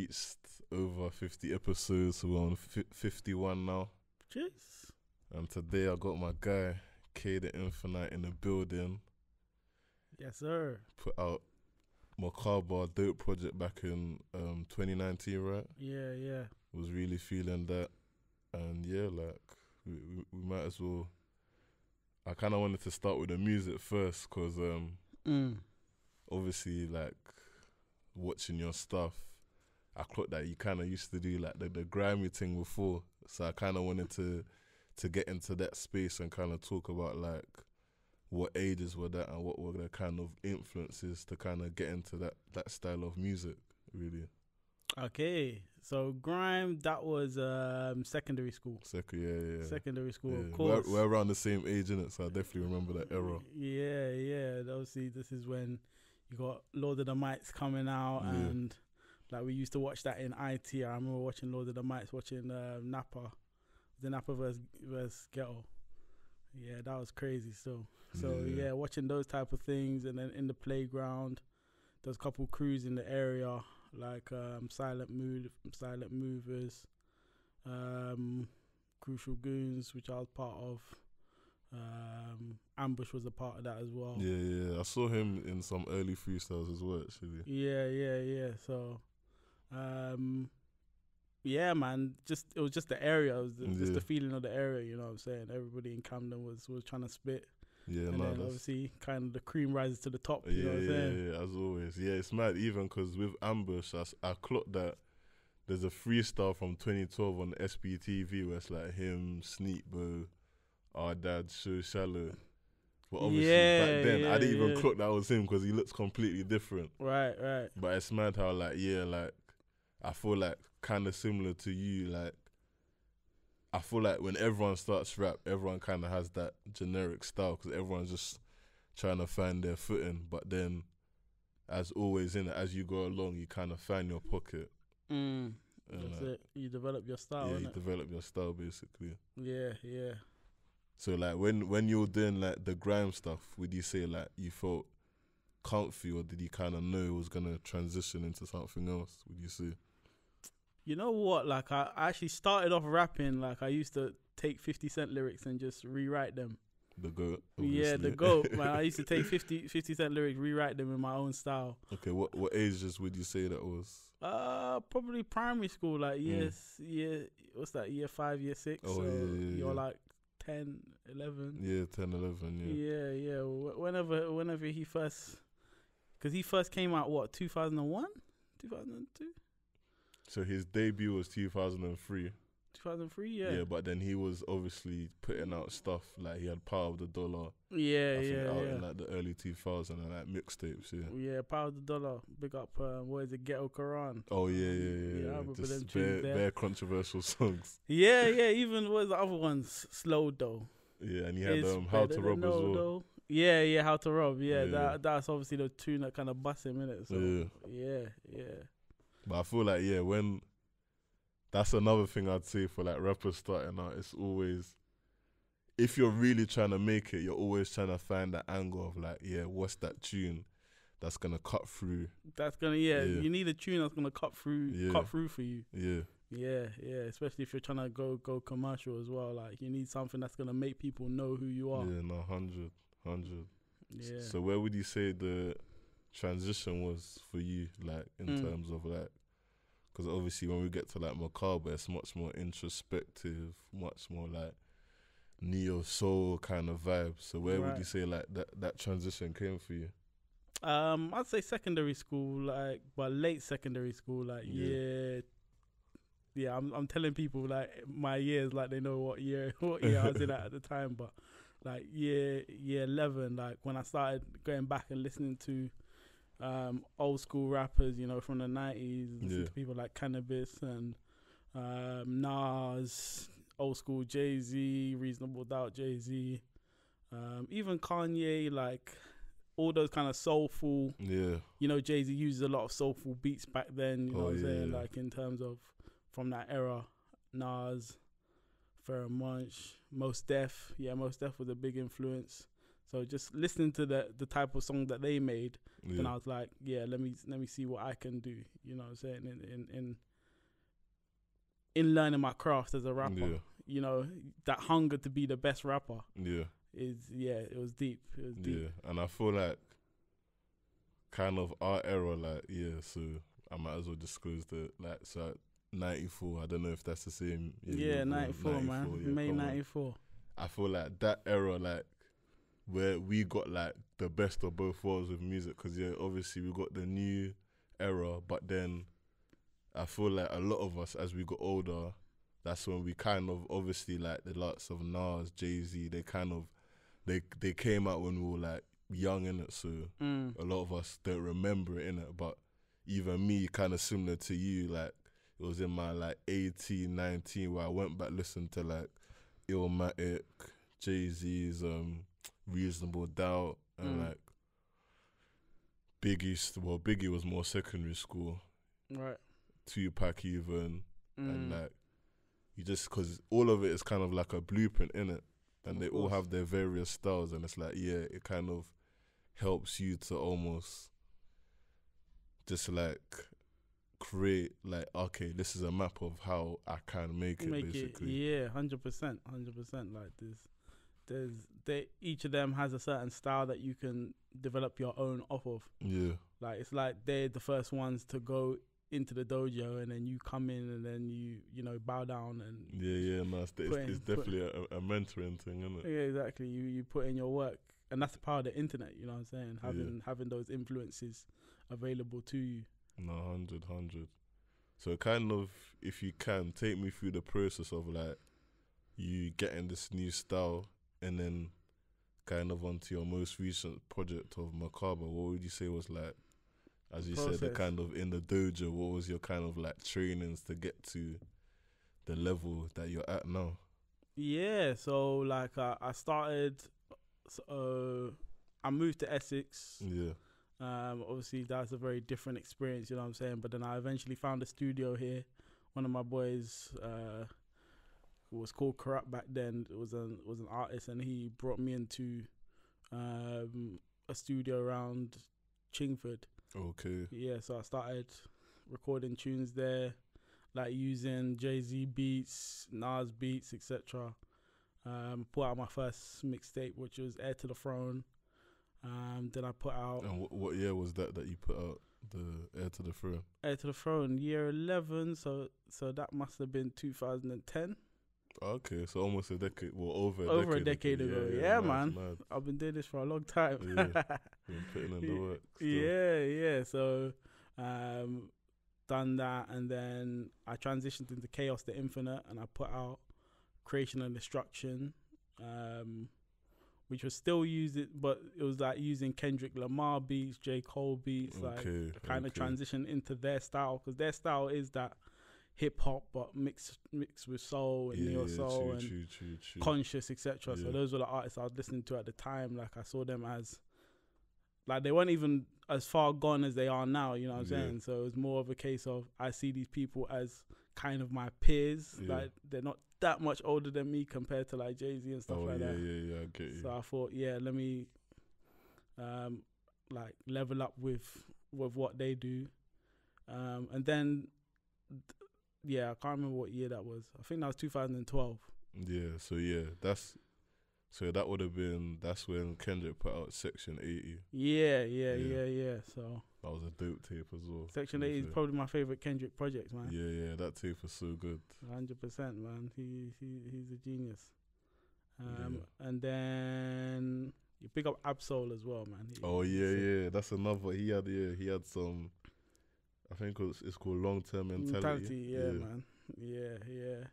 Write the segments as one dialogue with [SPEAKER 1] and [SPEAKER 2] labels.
[SPEAKER 1] reached over 50 episodes, so we're on 51 now.
[SPEAKER 2] Jeez.
[SPEAKER 1] And today I got my guy, K the Infinite, in the building.
[SPEAKER 2] Yes, sir.
[SPEAKER 1] Put out Macabre Dope project back in 2019, right?
[SPEAKER 2] Yeah.
[SPEAKER 1] Was really feeling that. And yeah, like, we might as well. I kind of wanted to start with the music first, because obviously, like, watching your stuff, I clocked that you kind of used to do like the grimy thing before, so I kind of wanted to get into that space and kind of talk about like what ages were that and what were the kind of influences to kind of get into that style of music, really.
[SPEAKER 2] Okay, so grime, that was secondary school.
[SPEAKER 1] Yeah.
[SPEAKER 2] Secondary school,
[SPEAKER 1] Yeah.
[SPEAKER 2] of course.
[SPEAKER 1] We're around the same age, innit? So I definitely remember that era.
[SPEAKER 2] Yeah. Obviously, this is when you got Lord of the Mites coming out, and like we used to watch that in IT. I remember watching Lord of the Mites, watching Napa, the Napa versus Ghetto. Yeah, that was crazy still. So yeah, watching those type of things, and then in the playground, there's a couple crews in the area like Silent Movers, Crucial Goons, which I was part of. Ambush was a part of that as well.
[SPEAKER 1] Yeah. I saw him in some early freestyles as well, actually.
[SPEAKER 2] Yeah. So, yeah, man. It was just the area. It was just the feeling of the area. You know what I'm saying? Everybody in Camden was trying to spit.
[SPEAKER 1] Yeah,
[SPEAKER 2] and then obviously kind of the cream rises to the top. You know what I'm saying?
[SPEAKER 1] Yeah, as always. Yeah, it's mad. Even because with Ambush, I clocked that there's a freestyle from 2012 on SBTV where it's like him, Sneakbo, Our Dad, So Shallow. But obviously back then, I didn't even clock that was him because he looks completely different.
[SPEAKER 2] Right.
[SPEAKER 1] But it's mad how I feel like kind of similar to you. Like, I feel like when everyone starts rap, everyone kind of has that generic style because everyone's just trying to find their footing. But then, as always, as you go along, you kind of find your pocket.
[SPEAKER 2] That's it. You develop your style.
[SPEAKER 1] Yeah, you develop your style basically.
[SPEAKER 2] Yeah.
[SPEAKER 1] So like when you were doing like the grime stuff, would you say like you felt comfy, or did you kind of know it was gonna transition into something else? Would you say?
[SPEAKER 2] You know what? Like I actually started off rapping. Like I used to take 50 Cent lyrics and just rewrite them.
[SPEAKER 1] The GOAT. Obviously.
[SPEAKER 2] Yeah, the GOAT, man. I used to take 50 Cent lyrics, rewrite them in my own style.
[SPEAKER 1] Okay, what ages would you say that was?
[SPEAKER 2] Probably primary school, like what's that, year 5, year 6?
[SPEAKER 1] Oh,
[SPEAKER 2] so
[SPEAKER 1] yeah.
[SPEAKER 2] You're like 10, 11.
[SPEAKER 1] Yeah, 10, 11, yeah.
[SPEAKER 2] Yeah. Whenever he first, because he first came out, 2001? 2002?
[SPEAKER 1] So his debut was 2003.
[SPEAKER 2] 2003, yeah.
[SPEAKER 1] Yeah, but then he was obviously putting out stuff, like he had Power of the Dollar.
[SPEAKER 2] Yeah.
[SPEAKER 1] In like the early 2000s and like mixtapes,
[SPEAKER 2] Yeah, Power of the Dollar. Big up, what is it, Ghetto Quran?
[SPEAKER 1] Oh, yeah.
[SPEAKER 2] I remember
[SPEAKER 1] just
[SPEAKER 2] them tunes there.
[SPEAKER 1] bare controversial songs.
[SPEAKER 2] Yeah, even what was the other ones? Slow Though.
[SPEAKER 1] Yeah, and he had How to Rob as well.
[SPEAKER 2] Though. Yeah, How to Rob. Yeah. That's obviously the tune that kind of busts him in it. So yeah.
[SPEAKER 1] But I feel like when that's another thing I'd say for like rappers starting out. It's always, if you're really trying to make it, you're always trying to find that angle of like, what's that tune that's gonna cut through?
[SPEAKER 2] That's gonna you need a tune that's gonna cut through for you.
[SPEAKER 1] Yeah.
[SPEAKER 2] Especially if you're trying to go commercial as well. Like you need something that's gonna make people know who you are.
[SPEAKER 1] Yeah, no, 100.
[SPEAKER 2] Yeah.
[SPEAKER 1] So where would you say the transition was for you, like in terms of like, because obviously when we get to like Macabre, it's much more introspective, much more like neo soul kind of vibe. So where would you say like that transition came for you?
[SPEAKER 2] I'd say secondary school, but late secondary school, yeah. I'm telling people like my years, like they know what year I was in at the time, but like year 11, like when I started going back and listening to old school rappers, from the 90s, listen to people like Cannabis and Nas, old school Jay-Z, Reasonable Doubt Jay-Z, even Kanye, like all those kind of soulful, Jay-Z uses a lot of soulful beats back then, you know what I'm saying, like in terms of from that era. Nas, Pharoah Monch, Mos Def was a big influence. So just listening to the type of song that they made, then
[SPEAKER 1] Yeah.
[SPEAKER 2] I was like, yeah, let me see what I can do. You know what I'm saying? In learning my craft as a rapper.
[SPEAKER 1] Yeah.
[SPEAKER 2] You know, that hunger to be the best rapper
[SPEAKER 1] Yeah.
[SPEAKER 2] it was deep. It was deep.
[SPEAKER 1] Yeah. And I feel like kind of our era, like, yeah, so I might as well disclose the, like, so at 94, I don't know if that's the same.
[SPEAKER 2] Yeah,
[SPEAKER 1] you're born
[SPEAKER 2] 94, man.
[SPEAKER 1] yeah,
[SPEAKER 2] May
[SPEAKER 1] come on.
[SPEAKER 2] 94.
[SPEAKER 1] I feel like that era, like, where we got, like, the best of both worlds with music, because, yeah, obviously we got the new era, but then I feel like a lot of us, as we got older, that's when we kind of, obviously, like, the likes of Nas, Jay-Z, they kind of, they came out when we were, like, young, innit, so a lot of us don't remember it, innit, but even me, kind of similar to you, like, it was in my, like, 18, 19, where I went back, listened to, like, Illmatic, Jay-Z's Reasonable Doubt, and, like, Biggie was more secondary school.
[SPEAKER 2] Right.
[SPEAKER 1] Tupac even, and, like, you just, because all of it is kind of like a blueprint, innit? And they all have their various styles, and it's like, yeah, it kind of helps you to almost just, like, create, like, okay, this is a map of how I can make it, basically.
[SPEAKER 2] Yeah, 100%, 100%. Like each of them has a certain style that you can develop your own off of.
[SPEAKER 1] Yeah.
[SPEAKER 2] Like, it's like they're the first ones to go into the dojo, and then you come in, and then you know, bow down and
[SPEAKER 1] No, it's definitely a mentoring thing, isn't it?
[SPEAKER 2] Yeah, exactly. You put in your work, and that's the power of the internet. You know what I'm saying? Having those influences available to you.
[SPEAKER 1] No, 100. So kind of, if you can, take me through the process of, like, you getting this new style, and then kind of onto your most recent project of Macabre. What would you say was, like, as you said, the kind of in the dojo, what was your kind of, like, trainings to get to the level that you're at now?
[SPEAKER 2] Yeah, so, like, I started, I moved to Essex.
[SPEAKER 1] Yeah.
[SPEAKER 2] Obviously, that's a very different experience, you know what I'm saying? But then I eventually found a studio here. One of my boys, who was called Corrupt back then, was an artist, and he brought me into a studio around Chingford.
[SPEAKER 1] Okay.
[SPEAKER 2] Yeah, so I started recording tunes there, like using Jay-Z beats, Nas beats, etc. Put out my first mixtape, which was Air to the Throne. Then I put out...
[SPEAKER 1] And what year was that you put out the Air to the Throne?
[SPEAKER 2] Air to the Throne, year 11, so that must have been 2010.
[SPEAKER 1] Okay, so almost a decade,
[SPEAKER 2] over a decade ago. Yeah, man.
[SPEAKER 1] Mad.
[SPEAKER 2] I've been doing this for a long time.
[SPEAKER 1] Yeah, been putting in the work. Still.
[SPEAKER 2] Yeah. So, done that, and then I transitioned into Chaos the Infinite, and I put out Creation and Destruction, which was still using, but it was like using Kendrick Lamar beats, J. Cole beats, like kind of transition into their style, because their style is that hip hop, but mixed with soul and neo soul and
[SPEAKER 1] true.
[SPEAKER 2] conscious, etc. So those were the artists I was listening to at the time. Like, I saw them as, like, they weren't even as far gone as they are now. You know what I'm saying? So it was more of a case of, I see these people as kind of my peers. Like, they're not that much older than me compared to, like, Jay-Z and stuff like that.
[SPEAKER 1] Yeah, I get you.
[SPEAKER 2] So I thought, let me like level up with what they do, and then. I can't remember what year that was. I think that was 2012.
[SPEAKER 1] Yeah, so that would have been, that's when Kendrick put out Section 80.
[SPEAKER 2] Yeah. So
[SPEAKER 1] that was a dope tape as well.
[SPEAKER 2] Section 80 is probably my favorite Kendrick project, man.
[SPEAKER 1] Yeah, that tape was so good.
[SPEAKER 2] 100%, man. He's a genius. And then you pick up Absol as well, man.
[SPEAKER 1] That's another. He had some. I think it's called Long-Term Mentality.
[SPEAKER 2] Yeah, man. Yeah.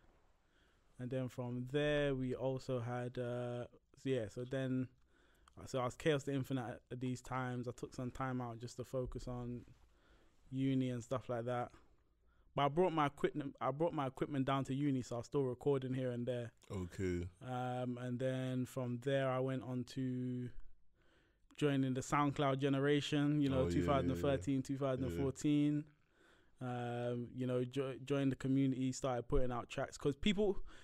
[SPEAKER 2] And then from there, we also had, so I was Chaos the Infinite at these times. I took some time out just to focus on uni and stuff like that. But I brought my equipment down to uni, so I was still recording here and there.
[SPEAKER 1] Okay.
[SPEAKER 2] And then from there, I went on to joining the SoundCloud generation, 2013, 2014. You know, joined the community, started putting out tracks, because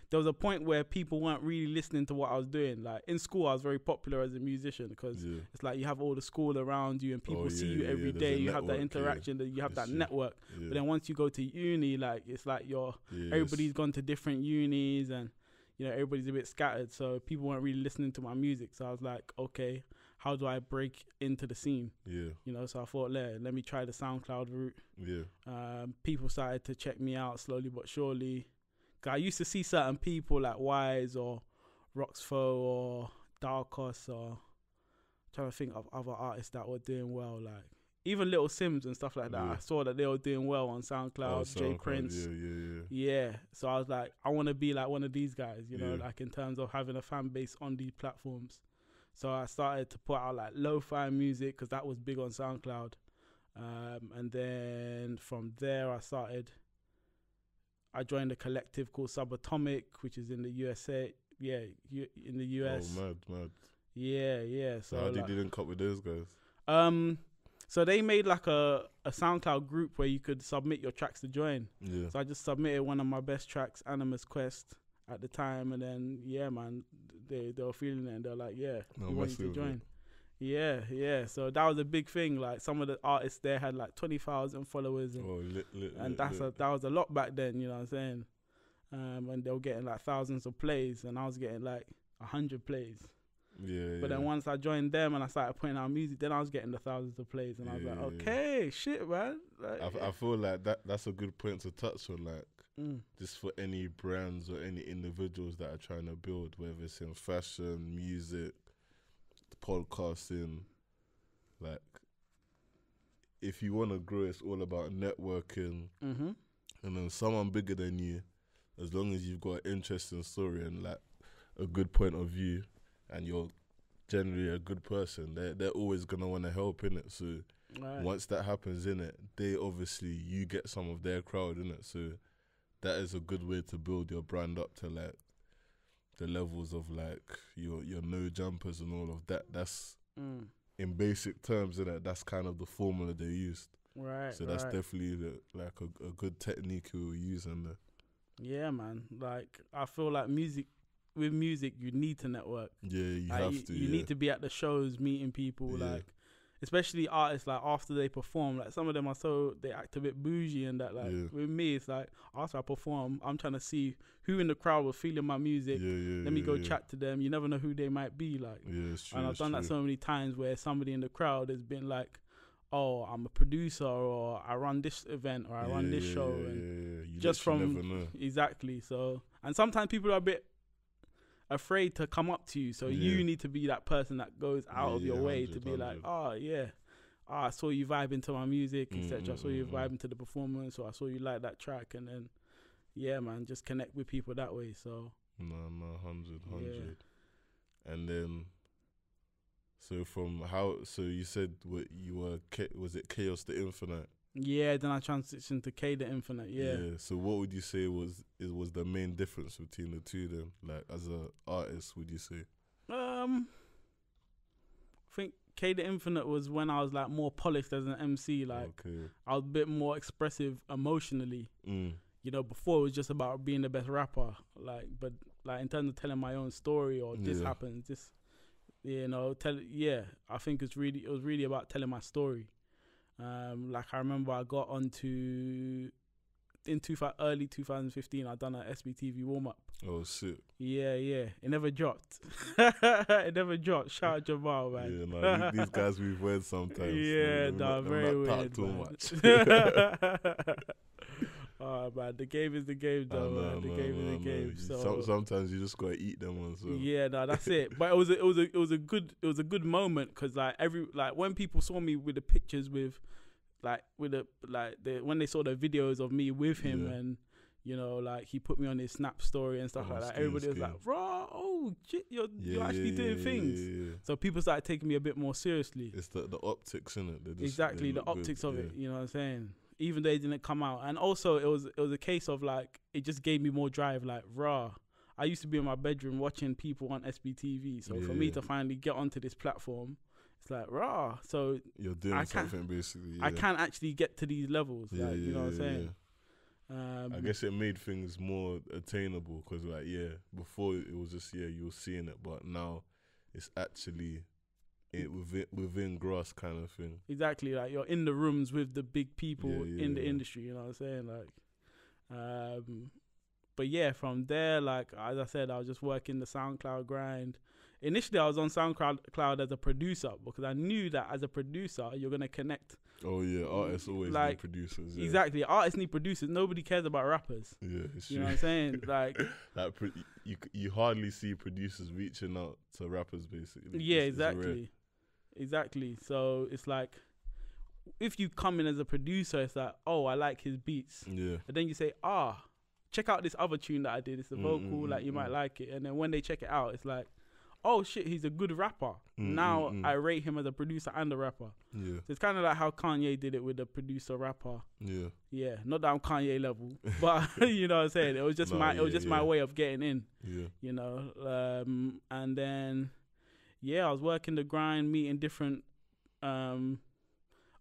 [SPEAKER 2] there was a point where people weren't really listening to what I was doing. Like in school, I was very popular as a musician, because it's like you have all the school around you and people see you every day. You have that interaction, you have that network. But then once you go to uni, like it's like everybody's gone to different unis, and you know, everybody's a bit scattered, so people weren't really listening to my music. So I was like, okay, how do I break into the scene? You know, so I thought, let me try the SoundCloud route. People started to check me out slowly but surely. I used to see certain people like Wise or Roxfo or Darkos, or I'm trying to think of other artists that were doing well, like even Little Sims and stuff like that. I saw that they were doing well on SoundCloud, Jay Prince. So I was like, I want to be like one of these guys, you know, like in terms of having a fan base on these platforms. So I started to put out like lo-fi music, because that was big on SoundCloud. And then from there I joined a collective called Subatomic, which is in the USA. In the US.
[SPEAKER 1] Oh, mad.
[SPEAKER 2] Yeah.
[SPEAKER 1] So how did you link up with those guys?
[SPEAKER 2] So they made like a SoundCloud group where you could submit your tracks to join. So I just submitted one of my best tracks, Animus Quest, at the time, and then man, they were feeling it, and they're like, we want you to join. So that was a big thing. Like some of the artists there had like 20,000 followers, and that was a lot back then. You know what I'm saying? And they were getting like thousands of plays, and I was getting like 100 plays. But then once I joined them and I started putting out music, then I was getting the thousands of plays, and I was like, okay, shit, man. Like,
[SPEAKER 1] I feel like that's a good point to touch on, like just for any brands or any individuals that are trying to build, whether it's in fashion, music, podcasting. Like, if you want to grow, it's all about networking, and then someone bigger than you, as long as you've got an interesting story and like a good point of view, and you're generally a good person, they're always gonna want to help in it. So once that happens in it, you get some of their crowd in it. So that is a good way to build your brand up to like the levels of like your no jumpers and all of that. That's in basic terms, in it. That's kind of the formula they used. So that's definitely like a good technique you'll use in there. Yeah,
[SPEAKER 2] man. Like I feel like with music, you need to network.
[SPEAKER 1] You have to.
[SPEAKER 2] You need to be at the shows, meeting people, like especially artists. Like after they perform, like some of them they act a bit bougie and that. Like with me, it's like after I perform, I'm trying to see who in the crowd was feeling my music. Let me go chat to them. You never know who they might be. Like,
[SPEAKER 1] it's true,
[SPEAKER 2] and I've done that so many times where somebody in the crowd has been like, oh, I'm a producer, or I run this event, or I run this show, and just from
[SPEAKER 1] never know.
[SPEAKER 2] Exactly. So, and sometimes people are a bit afraid to come up to you, so you need to be that person that goes out of your way to be 100. Like, I saw you vibing to my music, etc. I saw you vibing to the performance, or I saw you like that track, and then man, just connect with people that way. So
[SPEAKER 1] 100. And then so you said was it Chaos the Infinite?
[SPEAKER 2] Then I transitioned to K the Infinite.
[SPEAKER 1] So what would you say was the main difference between the two then? Like as an artist, would you say?
[SPEAKER 2] I think K the Infinite was when I was like more polished as an MC. Like I was a bit more expressive emotionally. You know, before it was just about being the best rapper. Like, but like in terms of telling my own story, or this happens, this, you know, I think it was really about telling my story. Like I remember I got onto early 2015. I done an SBTV warm up.
[SPEAKER 1] Oh shit!
[SPEAKER 2] Yeah. It never dropped. It never dropped. Shout out Jamal, man.
[SPEAKER 1] Yeah, these guys we've heard sometimes.
[SPEAKER 2] Very weird. Too much. Oh man, the game is the game, though. Man. The game is the game. So
[SPEAKER 1] sometimes you just gotta eat them ones. So.
[SPEAKER 2] That's it. But it was a good moment, because like when people saw me with the pictures when they saw the videos of me with him, and you know, like he put me on his Snap story and stuff like that. Everybody was like, "Bro, oh shit, you're actually doing things." Yeah. So people started taking me a bit more seriously.
[SPEAKER 1] It's the optics, innit?
[SPEAKER 2] Exactly, the optics of it. You know what I'm saying? Even though it didn't come out, and also it was a case of like it just gave me more drive. Like, I used to be in my bedroom watching people on SBTV, so for me to finally get onto this platform, it's like raw. So
[SPEAKER 1] You're doing something basically.
[SPEAKER 2] I can't actually get to these levels.
[SPEAKER 1] Yeah,
[SPEAKER 2] Like, you know what I'm saying?
[SPEAKER 1] I guess it made things more attainable because, like, before it was just you were seeing it, but now it's actually within grasp kind of thing.
[SPEAKER 2] Exactly, like you're in the rooms with the big people in the industry. You know what I'm saying? Like, but yeah, from there, like as I said, I was just working the SoundCloud grind. Initially, I was on SoundCloud as a producer because I knew that as a producer, you're gonna connect.
[SPEAKER 1] Oh yeah, artists always need producers. Yeah.
[SPEAKER 2] Exactly, artists need producers. Nobody cares about rappers.
[SPEAKER 1] Yeah, it's
[SPEAKER 2] you
[SPEAKER 1] true.
[SPEAKER 2] know what I'm saying? Like,
[SPEAKER 1] you hardly see producers reaching out to rappers, basically.
[SPEAKER 2] Yeah, exactly. So it's like, if you come in as a producer, it's like, oh, I like his beats.
[SPEAKER 1] Yeah.
[SPEAKER 2] And then you say, check out this other tune that I did. It's a vocal, like you might like it. And then when they check it out, it's like, oh shit, he's a good rapper. Now I rate him as a producer and a rapper.
[SPEAKER 1] Yeah.
[SPEAKER 2] So it's kind of like how Kanye did it with the producer rapper.
[SPEAKER 1] Yeah.
[SPEAKER 2] Yeah. Not that I'm Kanye level, but you know what I'm saying? It was just my way of getting in.
[SPEAKER 1] Yeah.
[SPEAKER 2] You know? And then I was working the grind, meeting different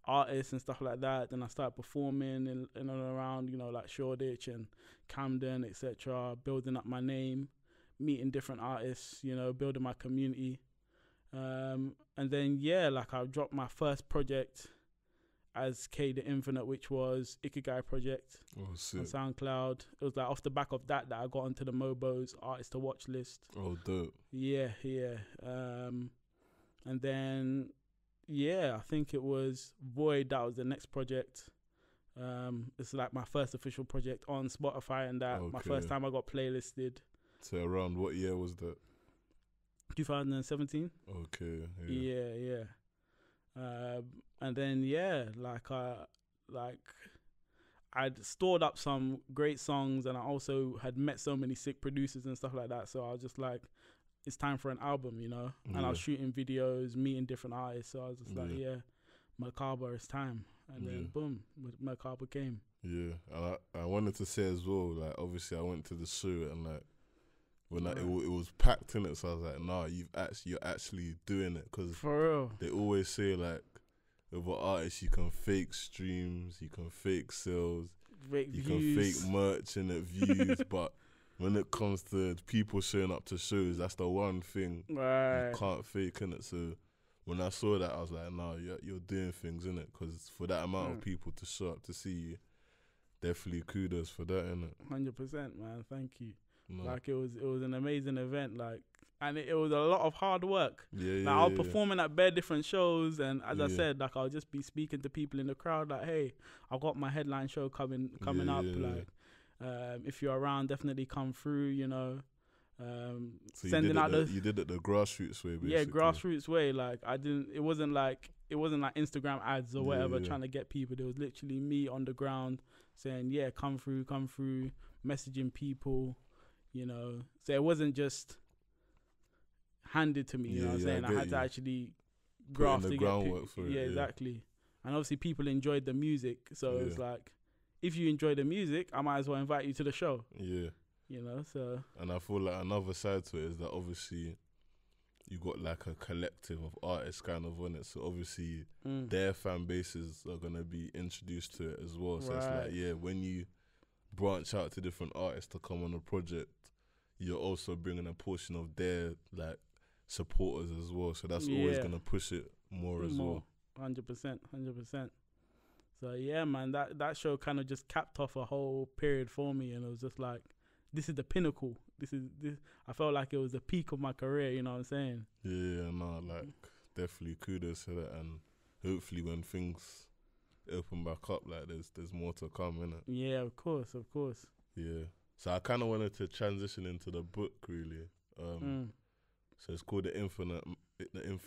[SPEAKER 2] artists and stuff like that. Then I started performing in and around, you know, like Shoreditch and Camden, etc. Building up my name, meeting different artists, you know, building my community. And then like I dropped my first project as K the Infinite, which was Ikigai Project on SoundCloud. It was like off the back of that I got onto the Mobo's artist to watch list.
[SPEAKER 1] Oh, dope.
[SPEAKER 2] Yeah. And then I think it was Void. That was the next project. It's like my first official project on Spotify, and that my first time I got playlisted.
[SPEAKER 1] So around what year was that?
[SPEAKER 2] 2017.
[SPEAKER 1] Okay.
[SPEAKER 2] Yeah. And then I'd stored up some great songs, and I also had met so many sick producers and stuff like that. So I was just like, it's time for an album, you know. And I was shooting videos, meeting different artists. So I was just like, Macabre, it's time. And then boom, Macabre came. Yeah,
[SPEAKER 1] and I wanted to say as well, like obviously I went to the show and like when it was packed in it, so I was like, nah, you're actually doing it, because
[SPEAKER 2] for real,
[SPEAKER 1] they always say like with an artist you can fake streams, you can fake sales, you can fake merch and views, but when it comes to people showing up to shows, that's the one thing you can't fake, innit? So when I saw that, I was like, nah, you're doing things, innit? Because for that amount of people to show up to see you, definitely kudos for that, innit?
[SPEAKER 2] 100%, man. Thank you. No. Like it was an amazing event, like, and it was a lot of hard work. I was performing at bare different shows, and as I said, like I'll just be speaking to people in the crowd, like, hey, I've got my headline show coming up, like. If you're around, definitely come through, you know.
[SPEAKER 1] So sending out you did it the grassroots way, basically.
[SPEAKER 2] Yeah, grassroots way. Like it wasn't like Instagram ads or whatever trying to get people. It was literally me on the ground saying, yeah, come through, messaging people, you know. So it wasn't just handed to me, you know what I'm saying? I had to actually graft to get people. Yeah, exactly. And obviously people enjoyed the music, so it's like, if you enjoy the music, I might as well invite you to the show. Yeah. You know, so. And
[SPEAKER 1] I feel like another side to it is that obviously you got like a collective of artists kind of on it. So obviously their fan bases are going to be introduced to it as well. So it's like, when you branch out to different artists to come on a project, you're also bringing a portion of their like supporters as well. So that's always going to push it more as well.
[SPEAKER 2] 100%. So yeah, man, that show kind of just capped off a whole period for me, and it was just like, this is the pinnacle. This. I felt like it was the peak of my career. You know what I'm saying?
[SPEAKER 1] Yeah, no, like definitely kudos to that, and hopefully when things open back up, like there's more to come, innit?
[SPEAKER 2] Yeah, of course.
[SPEAKER 1] Yeah. So I kind of wanted to transition into the book, really. So it's called The Infinite.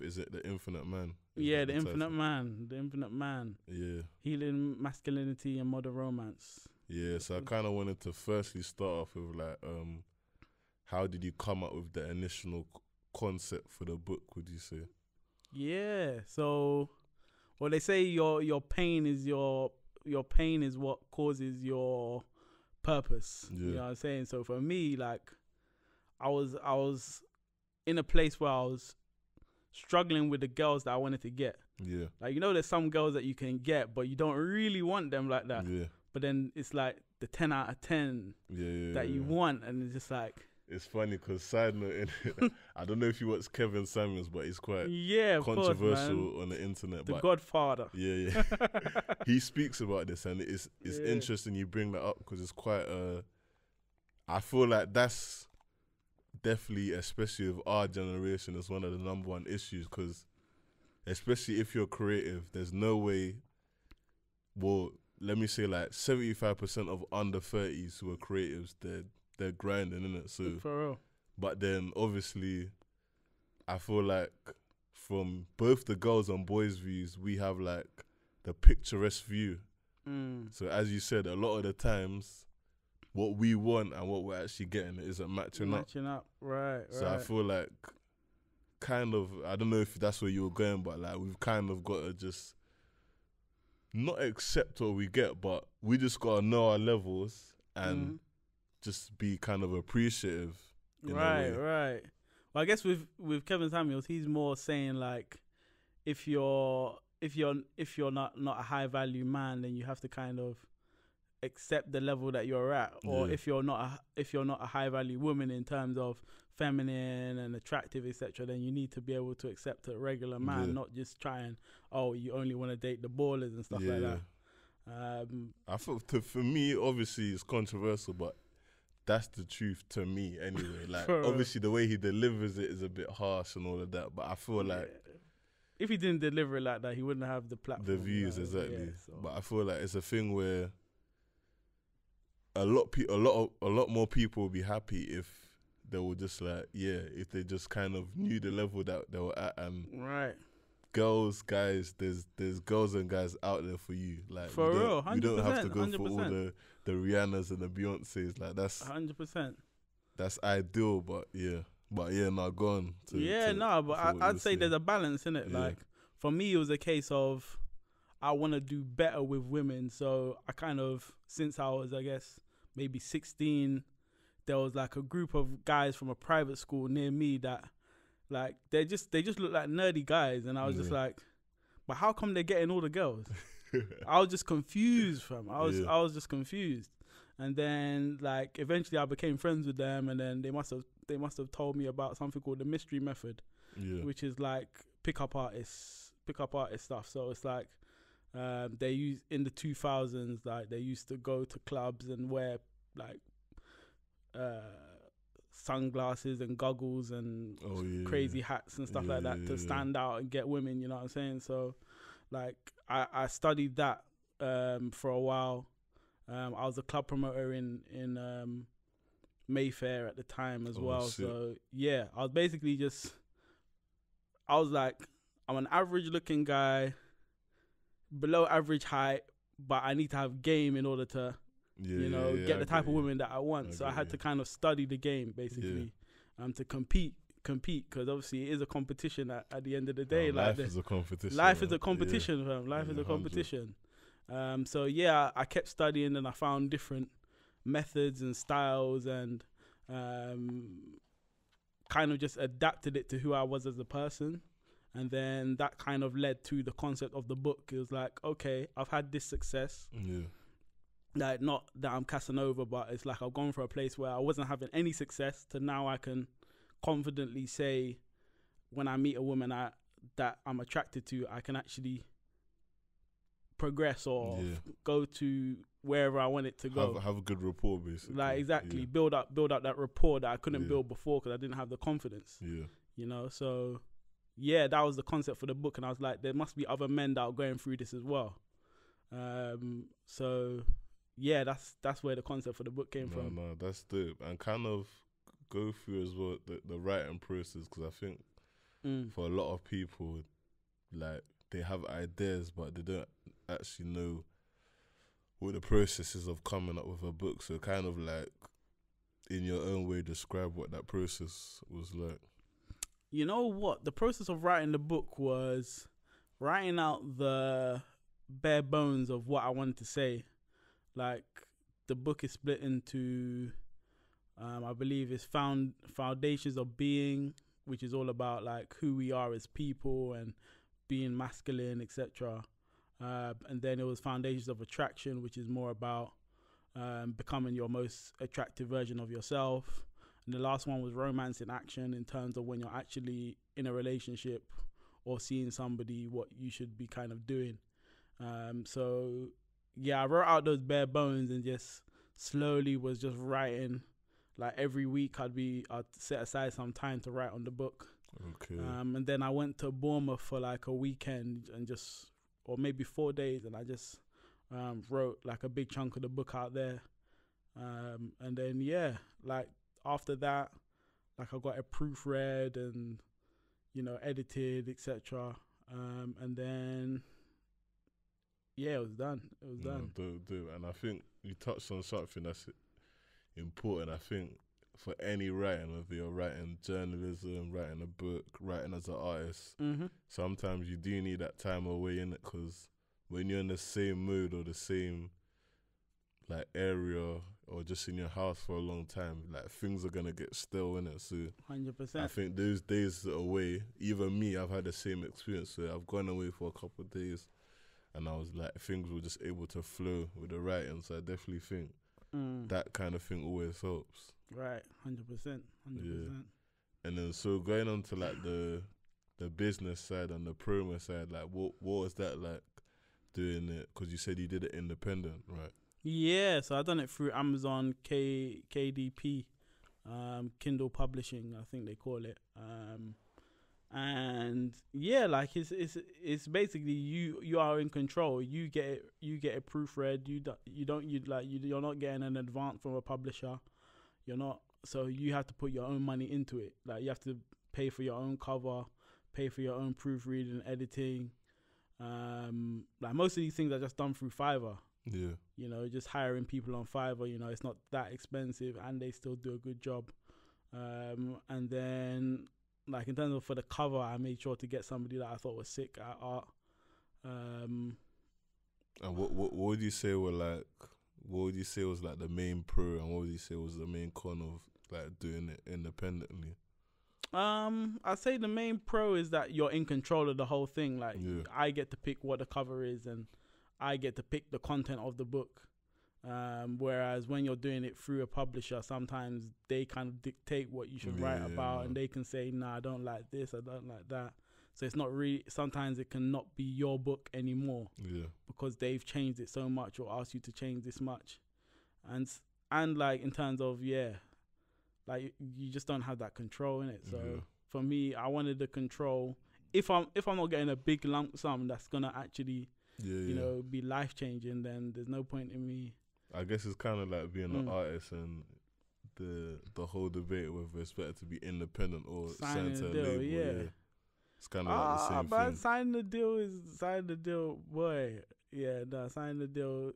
[SPEAKER 1] Is it The Infinite Man?
[SPEAKER 2] Yeah, The Infinite Man. The Infinite Man.
[SPEAKER 1] Yeah.
[SPEAKER 2] Healing masculinity and modern romance.
[SPEAKER 1] Yeah, so I kind of wanted to firstly start off with like, how did you come up with the initial concept for the book, would you say?
[SPEAKER 2] Yeah, so, well, they say your pain is what causes your purpose. Yeah. You know what I'm saying? So for me, like, I was in a place where I was struggling with the girls that I wanted to get.
[SPEAKER 1] Yeah.
[SPEAKER 2] Like, you know, there's some girls that you can get, but you don't really want them like that.
[SPEAKER 1] Yeah.
[SPEAKER 2] But then it's like the 10 out of 10 that you want, and it's just like.
[SPEAKER 1] It's funny because, side note, I don't know if you watch Kevin Samuels, but he's quite controversial on the internet.
[SPEAKER 2] The Godfather.
[SPEAKER 1] Yeah. He speaks about this, and it's interesting you bring that up because it's quite I feel like that's definitely, especially with our generation, is one of the number one issues, because especially if you're creative, there's no way, well, let me say like 75% of under 30s who are creatives, they're grinding, innit? So,
[SPEAKER 2] for real.
[SPEAKER 1] But then obviously, I feel like from both the girls and boys' views, we have like the picturesque view. So as you said, a lot of the times, what we want and what we're actually getting isn't matching up.
[SPEAKER 2] Right.
[SPEAKER 1] So I feel like, kind of, I don't know if that's where you were going, but like we've kind of got to just not accept what we get, but we just got to know our levels and just be kind of appreciative.
[SPEAKER 2] Right. Well, I guess with Kevin Samuels, he's more saying like, if you're not a high value man, then you have to kind of accept the level that you're at, or if you're not a high value woman in terms of feminine and attractive, etc., then you need to be able to accept a regular man, not just try and you only want to date the ballers and stuff like that.
[SPEAKER 1] I thought for me, obviously it's controversial, but that's the truth to me anyway. Like obviously the way he delivers it is a bit harsh and all of that, but I feel like
[SPEAKER 2] if he didn't deliver it like that, he wouldn't have the platform.
[SPEAKER 1] The views, exactly. But I feel like it's a thing where a lot more people would be happy if they were just like, if they just kind of knew the level that they were at, and girls, guys, there's girls and guys out there for you. Like
[SPEAKER 2] for real, 100%,
[SPEAKER 1] you don't have to go
[SPEAKER 2] 100%.
[SPEAKER 1] for all the Rihannas and the Beyoncés. Like that's
[SPEAKER 2] 100%.
[SPEAKER 1] That's ideal, but now go on.
[SPEAKER 2] But I'd say there's a balance in it. Yeah. Like for me, it was a case of I want to do better with women. So I kind of, since I was, I guess, maybe 16, there was like a group of guys from a private school near me that, like, they just look like nerdy guys, and I was just like, but how come they're getting all the girls? I was just confused, fam. I was just confused. And then, like, eventually I became friends with them, and then they must have told me about something called the mystery method, which is like pickup artist stuff. So it's like they use in the 2000s, like they used to go to clubs and wear like sunglasses and goggles and crazy hats and stuff like that to stand out and get women. You know what I'm saying? So, like, I studied that for a while. I was a club promoter in Mayfair at the time as well. Shit. So yeah, I was basically I was like, I'm an average looking guy, below average height, but I need to have game in order to, get the type of women that I want. So I had to kind of study the game basically, to compete, because obviously it is a competition at the end of the day.
[SPEAKER 1] Life is a competition.
[SPEAKER 2] Life is a competition, fam. Life is a competition. So yeah, I kept studying and I found different methods and styles and kind of just adapted it to who I was as a person. And then that kind of led to the concept of the book. It was like, okay, I've had this success. Yeah. Like, not that I'm Casanova, but it's like I've gone from a place where I wasn't having any success to now I can confidently say when I meet a woman that I'm attracted to, I can actually progress or go to wherever I want it to go.
[SPEAKER 1] Have a good rapport, basically.
[SPEAKER 2] Like, exactly. Build up that rapport that I couldn't build before because I didn't have the confidence. Yeah. You know, so yeah, that was the concept for the book, and I was like, there must be other men that are going through this as well. So yeah, that's where the concept for the book came from.
[SPEAKER 1] No, that's dope. And kind of go through as well the writing process, because I think for a lot of people, like, they have ideas, but they don't actually know what the process is of coming up with a book. So kind of like, in your own way, describe what that process was like.
[SPEAKER 2] You know what? The process of writing the book was writing out the bare bones of what I wanted to say. Like, the book is split into, I believe it's Foundations of Being, which is all about like who we are as people and being masculine, etc. And then it was Foundations of Attraction, which is more about becoming your most attractive version of yourself. And the last one was Romance in Action, in terms of when you're actually in a relationship or seeing somebody, what you should be kind of doing. So yeah, I wrote out those bare bones and just slowly was just writing. Like every week I'd set aside some time to write on the book.
[SPEAKER 1] Okay.
[SPEAKER 2] And then I went to Bournemouth for like a weekend or maybe 4 days, and I just wrote like a big chunk of the book out there. And then yeah, like after that, like I got it proofread and, you know, edited, etc. And then yeah, it was done. Done.
[SPEAKER 1] Do. And I think you touched on something that's important. I think for any writing, whether you're writing journalism, writing a book, writing as an artist, sometimes you do need that time away in it, because when you're in the same mood or the same like area or just in your house for a long time, like things are gonna get stale in it. So
[SPEAKER 2] 100%.
[SPEAKER 1] I think those days away, even me, I've had the same experience. So I've gone away for a couple of days, and I was like, things were just able to flow with the writing. So I definitely think that kind of thing always helps.
[SPEAKER 2] Right, 100%.
[SPEAKER 1] Yeah. And then so going on to like the business side and the promo side, like what was that like doing it? Because you said you did it independent, right?
[SPEAKER 2] Yeah, so I done it through Amazon KDP, Kindle Publishing, I think they call it. And yeah, like it's basically you are in control. You get it proofread. You're not getting an advance from a publisher. You're not, so you have to put your own money into it. Like you have to pay for your own cover, pay for your own proofreading, editing. Like most of these things are just done through Fiverr.
[SPEAKER 1] Yeah.
[SPEAKER 2] You know, just hiring people on Fiverr, you know, it's not that expensive and they still do a good job. And then, like, in terms of for the cover, I made sure to get somebody that I thought was sick at art.
[SPEAKER 1] And what would you say were like, what would you say was like the main pro, and what would you say was the main con of like doing it independently?
[SPEAKER 2] I'd say the main pro is that you're in control of the whole thing. Like, I get to pick what the cover is, and I get to pick the content of the book. Whereas when you're doing it through a publisher, sometimes they kind of dictate what you should write about, and they can say, nah, I don't like this, I don't like that. So it's not really, sometimes it cannot be your book anymore because they've changed it so much or asked you to change this much. And like in terms of, like you just don't have that control in it. So for me, I wanted the control. If I'm not getting a big lump sum that's gonna actually you know, be life changing, then there's no point in me.
[SPEAKER 1] I guess it's kind of like being an artist, and the whole debate whether it's better to be independent or signed to a label. Yeah. It's kind of like the same thing.
[SPEAKER 2] Signing the deal, boy. Yeah, signing the deal.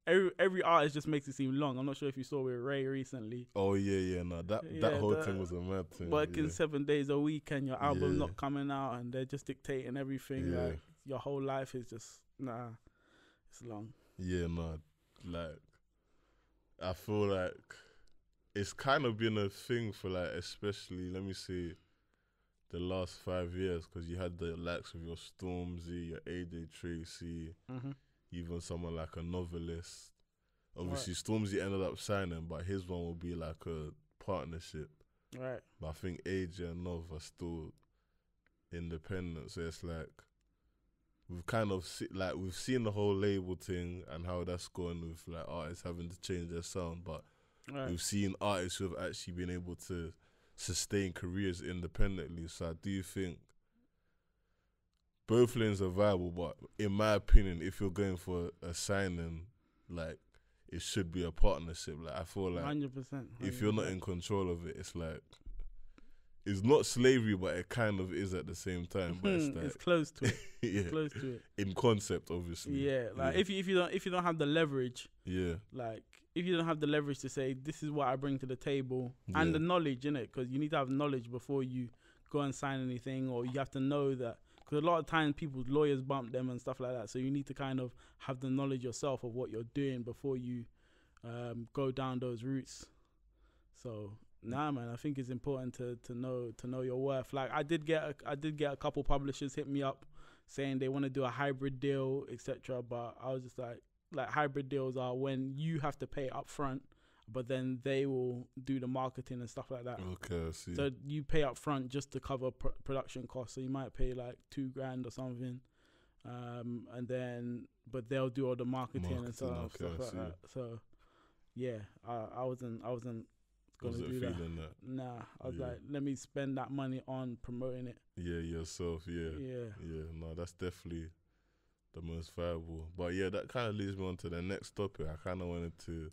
[SPEAKER 2] Every artist just makes it seem long. I'm not sure if you saw with Ray recently.
[SPEAKER 1] Oh no, that whole thing was a mad thing.
[SPEAKER 2] Working 7 days a week and your album not coming out, and they're just dictating everything. Like your whole life is just it's long.
[SPEAKER 1] Yeah, no, like I feel like it's kind of been a thing for like, especially let me see, the last 5 years, because you had the likes of your Stormzy, your AJ Tracy, even someone like a Novelist. Obviously, Stormzy ended up signing, but his one will be like a partnership.
[SPEAKER 2] Right.
[SPEAKER 1] But I think AJ and Nov are still independent, so it's like we've kind of we've seen the whole label thing and how that's going with like artists having to change their sound, but we've seen artists who have actually been able to sustain careers independently. So I do think both lanes are viable, but in my opinion, if you're going for a signing, like it should be a partnership. Like I feel like
[SPEAKER 2] 100%.
[SPEAKER 1] if you're not in control of it, it's like it's not slavery, but it kind of is at the same time. But it's like,
[SPEAKER 2] it's close to it. It's close to it.
[SPEAKER 1] In concept, obviously.
[SPEAKER 2] Yeah, like if you don't have the leverage. Like if you don't have the leverage to say this is what I bring to the table and the knowledge in it, because you need to have knowledge before you go and sign anything, or you have to know that, because a lot of times people's lawyers bump them and stuff like that. So you need to kind of have the knowledge yourself of what you're doing before you go down those routes. So Nah, man, I think it's important to know your worth. Like I did get a couple publishers hit me up saying they want to do a hybrid deal, etc. But I was just like hybrid deals are when you have to pay up front, but then they will do the marketing and stuff like that.
[SPEAKER 1] Okay, I see.
[SPEAKER 2] So you pay up front just to cover production costs. So you might pay like $2,000 or something, and then but they'll do all the marketing and stuff like that. So yeah, I wasn't gonna do that. Nah, I was like, let me spend that money on promoting it.
[SPEAKER 1] Yeah, yourself. Yeah. No, that's definitely the most viable. But yeah, that kind of leads me on to the next topic. I kind of wanted to,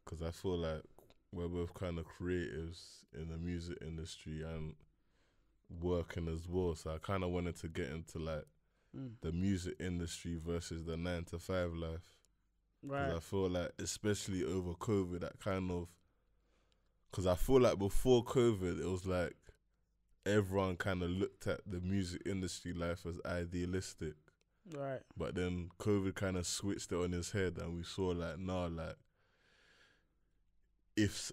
[SPEAKER 1] because I feel like we're both kind of creatives in the music industry and working as well. So I kind of wanted to get into like the music industry versus the 9-to-5 life.
[SPEAKER 2] Right.
[SPEAKER 1] Because I feel like, especially over COVID, that kind of, because I feel like before COVID, it was like everyone kind of looked at the music industry life as idealistic.
[SPEAKER 2] Right.
[SPEAKER 1] But then COVID kind of switched it on his head, and we saw like, nah, like if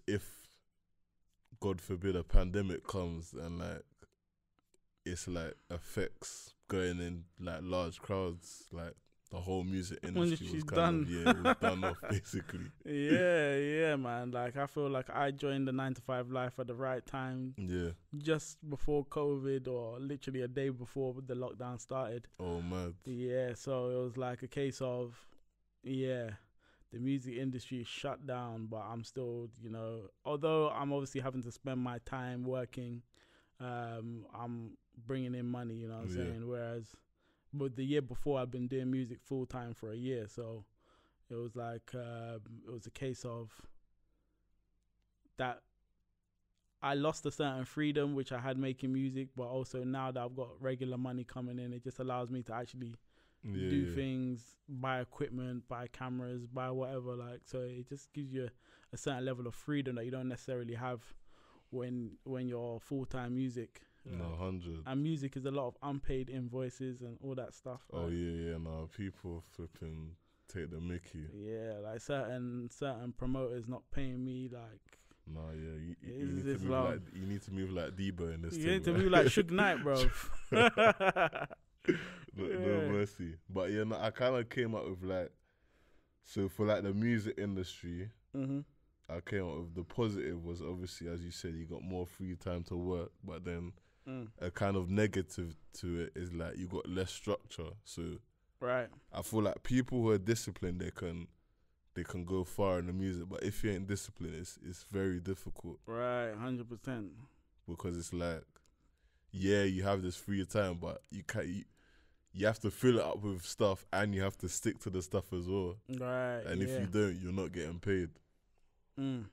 [SPEAKER 1] God forbid a pandemic comes and like it's like affects going in like large crowds, like the whole music industry was kind of, it was done off basically.
[SPEAKER 2] Yeah, man. Like I feel like I joined the 9-to-5 life at the right time.
[SPEAKER 1] Yeah.
[SPEAKER 2] Just before COVID, or literally a day before the lockdown started.
[SPEAKER 1] Oh man.
[SPEAKER 2] Yeah, so it was like a case of, the music industry is shut down, but I'm still, although I'm obviously having to spend my time working, I'm bringing in money, you know what I'm saying? Whereas, but the year before I'd been doing music full time for a year, so it was like it was a case of that I lost a certain freedom which I had making music, but also now that I've got regular money coming in, it just allows me to actually do things, buy equipment, buy cameras, buy whatever. Like, so it just gives you a certain level of freedom that you don't necessarily have when you're full time music.
[SPEAKER 1] No, 100.
[SPEAKER 2] And music is a lot of unpaid invoices and all that stuff.
[SPEAKER 1] Oh, right? No, people flipping take the mickey.
[SPEAKER 2] Yeah, like certain promoters not paying me, like.
[SPEAKER 1] No, you need to move like Debo in this.
[SPEAKER 2] You need to move like Suge Knight, bro.
[SPEAKER 1] No mercy. But yeah, no, I kind of came up with like, so for like the music industry, I came up with the positive was obviously, as you said, you got more free time to work, but then a kind of negative to it is like you got less structure. So
[SPEAKER 2] right,
[SPEAKER 1] I feel like people who are disciplined, they can go far in the music, but if you ain't disciplined, it's very difficult.
[SPEAKER 2] Right, 100%.
[SPEAKER 1] Because it's like, you have this free time, but you have to fill it up with stuff, and you have to stick to the stuff as well.
[SPEAKER 2] Right.
[SPEAKER 1] And if you don't, you're not getting paid. And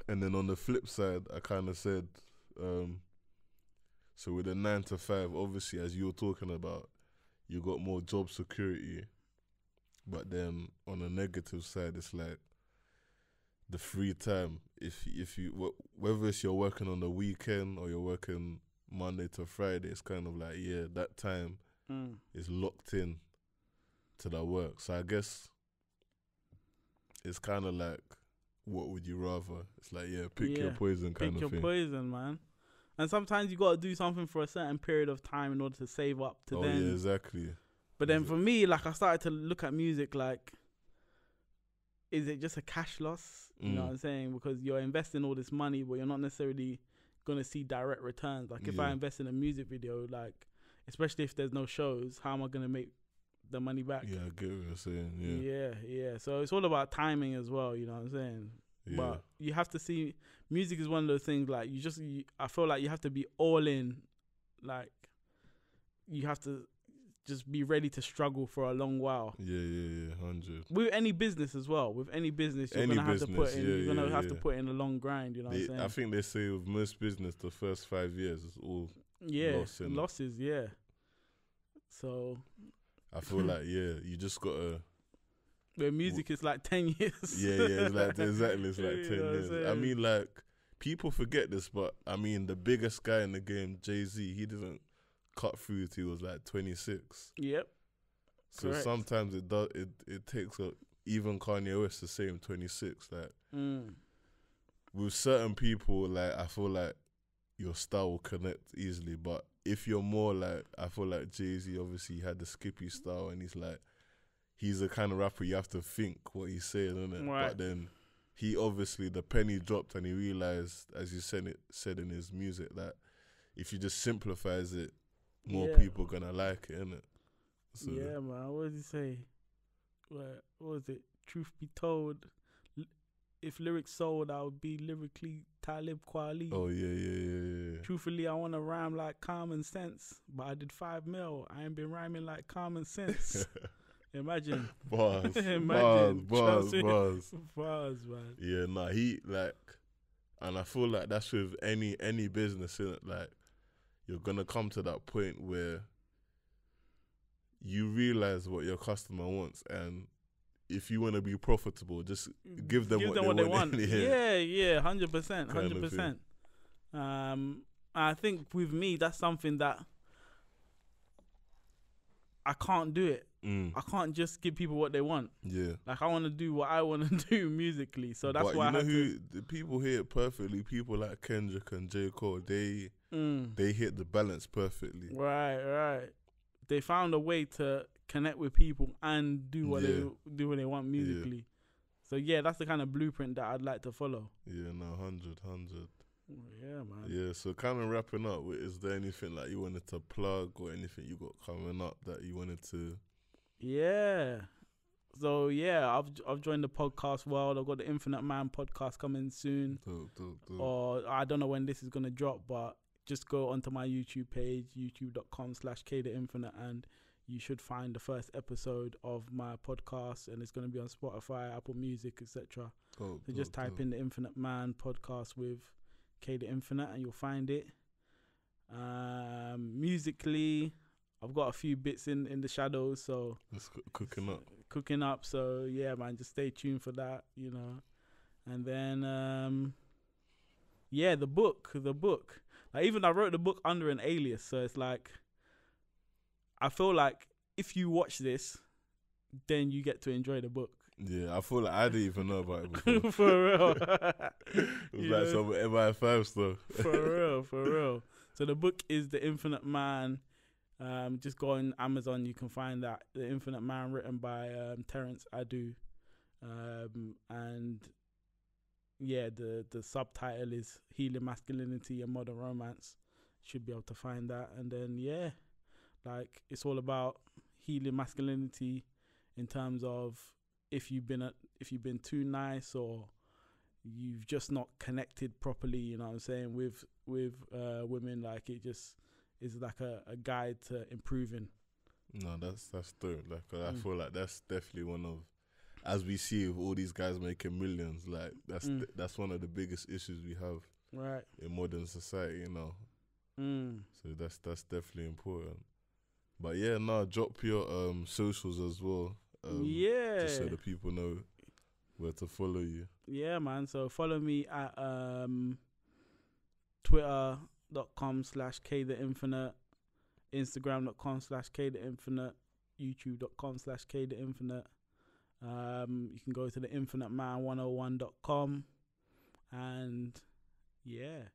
[SPEAKER 1] then on the flip side, I kind of said, so with the 9-to-5, obviously, as you were talking about, you got more job security. But then on the negative side, it's like the free time. If you whether it's you're working on the weekend or you're working Monday to Friday, it's kind of like, that time is locked in to that work. So I guess it's kind of like, what would you rather? It's like, pick your poison kind of thing.
[SPEAKER 2] Pick your poison, man. And sometimes you got to do something for a certain period of time in order to save up to then.
[SPEAKER 1] Yeah, exactly.
[SPEAKER 2] But then for me, like, I started to look at music like, is it just a cash loss? You know what I'm saying? Because you're investing all this money, but you're not necessarily going to see direct returns. Like, if I invest in a music video, like, especially if there's no shows, how am I going to make the money back?
[SPEAKER 1] Yeah, I get what you're saying,
[SPEAKER 2] Yeah. So it's all about timing as well, you know what I'm saying? Yeah. But you have to see, music is one of those things, like, I feel like you have to be all in. Like, you have to just be ready to struggle for a long while.
[SPEAKER 1] Yeah, 100.
[SPEAKER 2] With any business as well. With any business, you're gonna have to put in. You're gonna have to put in a long grind. You know what I'm saying?
[SPEAKER 1] I think they say with most business, the first 5 years is all
[SPEAKER 2] losses. Yeah. So
[SPEAKER 1] I feel like you just gotta.
[SPEAKER 2] With music, it's like 10 years.
[SPEAKER 1] It's like exactly. It's like 10 years. I mean, like, people forget this, but I mean, the biggest guy in the game, Jay-Z, he didn't cut through till he was like 26.
[SPEAKER 2] Yep.
[SPEAKER 1] So correct. Sometimes it takes even Kanye West the same 26. Like with certain people, like I feel like your style will connect easily. But if you're more like, I feel like Jay-Z, obviously he had the Skippy style, and he's the kind of rapper you have to think what he's saying, innit?
[SPEAKER 2] Right.
[SPEAKER 1] But then he obviously, the penny dropped and he realized, as you said in his music, that if you just simplifies it, more people gonna like it, innit? So,
[SPEAKER 2] yeah, man. What did he say? What was it? Truth be told, if lyrics sold, I would be lyrically Talib Kweli.
[SPEAKER 1] oh yeah.
[SPEAKER 2] Truthfully, I want to rhyme like common sense, but I did 5 mil. I ain't been rhyming like common sense. Imagine.
[SPEAKER 1] Bars,
[SPEAKER 2] Imagine.
[SPEAKER 1] bars,
[SPEAKER 2] Man.
[SPEAKER 1] Yeah, nah, he like, and I feel like that's with any business, innit? Like, you're gonna come to that point where you realize what your customer wants, and if you want to be profitable, just give them what they want.
[SPEAKER 2] Yeah, 100%. I think with me, that's something that I can't do it. I can't just give people what they want.
[SPEAKER 1] Yeah.
[SPEAKER 2] Like, I want to do what I want to do musically. So that's why
[SPEAKER 1] the people hear it perfectly. People like Kendrick and J. Cole, they hit the balance perfectly.
[SPEAKER 2] Right. They found a way to connect with people and do what they want musically.
[SPEAKER 1] Yeah.
[SPEAKER 2] So yeah, that's the kind of blueprint that I'd like to follow.
[SPEAKER 1] Yeah, no, 100.
[SPEAKER 2] Yeah, man.
[SPEAKER 1] Yeah, so kind of wrapping up, is there anything like you wanted to plug or anything you got coming up that you wanted to?
[SPEAKER 2] Yeah. So yeah, I've joined the podcast world. I've got the Infinite Man podcast coming soon.
[SPEAKER 1] Dope.
[SPEAKER 2] Or I don't know when this is gonna drop, but just go onto my YouTube page, youtube.com/KTheInfinite, and you should find the first episode of my podcast, and it's going to be on Spotify, Apple Music, etc. So just type in the Infinite Man podcast with K the Infinite and you'll find it. Musically, I've got a few bits in the shadows, so
[SPEAKER 1] it's cooking up.
[SPEAKER 2] So yeah, man, just stay tuned for that, you know. And then the book. Like, even I wrote the book under an alias, so it's like, I feel like if you watch this, then you get to enjoy the book.
[SPEAKER 1] Yeah, I feel like I didn't even know about it before.
[SPEAKER 2] For real.
[SPEAKER 1] It was like some MI5 stuff.
[SPEAKER 2] For real. So the book is The Infinite Man. Just go on Amazon, you can find that. The Infinite Man, written by Terrence Adu. And yeah, the subtitle is Healing Masculinity and Modern Romance. Should be able to find that. And then yeah, like, it's all about healing masculinity in terms of if you've been too nice or you've just not connected properly, you know what I'm saying, with women. Like, it just is like a guide to improving.
[SPEAKER 1] No, that's dope. Like, I feel like that's definitely one of, as we see with all these guys making millions, like that's one of the biggest issues we have in modern society, you know. So that's definitely important. But yeah, drop your socials as well. Just so the people know where to follow you. Yeah,
[SPEAKER 2] man. So follow me at twitter.com/KTheInfinite, Instagram.com/KTheInfinite, YouTube.com/KTheInfinite. You can go to the infiniteman101.com, and yeah.